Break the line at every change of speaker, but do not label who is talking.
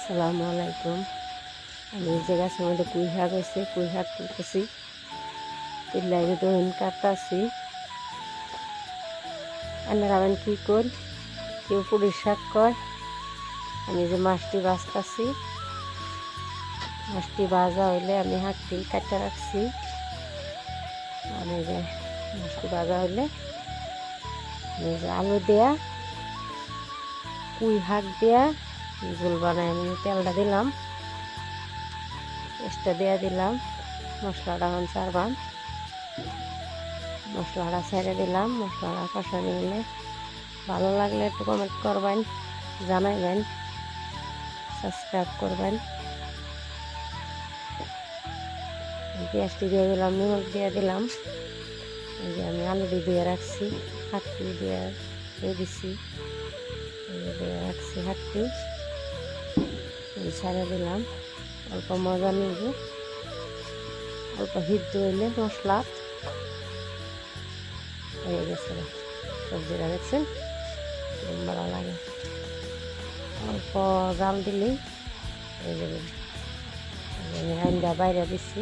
আসসালামু আলাইকুম। আমি যে গাছের মধ্যে পুঁই শাক হয়েছে, পুঁই শাক তুলতেছি, তুললে দহিন কাটতেছি। আপনারা আবার কী কর, কেউ পুঁই শাক কর। আমি যে মাছটি ভাজতেছি, মাছটি ভাজা হইলে আমি শাকটি কাটতে রাখছি। আমি যে মাছটি ভাজা হইলে আমি যে আলু দেয়া পুঁই শাক দেয়া ঝোল বানাই আমি তেলটা দিলাম, পেস্টটা দেওয়া দিলাম, মশলাটা ছাড়বাম, মশলাটা ছেড়ে দিলাম। মশলাটা কষা নিলে ভালো লাগলে একটু কমেন্ট করবেন, জানাইবেন, সাবস্ক্রাইব করবেন। পেঁয়াজটি দিয়ে দিলাম, নিমখ দিয়ে দিলাম। এই যে আমি আলুটি দিয়ে রাখছি, হাতটি দিয়ে দিচ্ছি, দিয়ে রাখছি হাতটি ছেড়ে দিলাম। অল্প মজা নিব, অল্প সিদ্ধ হইলে মশলা হয়ে গেছে। সবজিটা দেখছেন ভালো লাগে, অল্প জাল দিলেই হয়ে যাবে। আমি আইনটা বাইরে দিচ্ছি।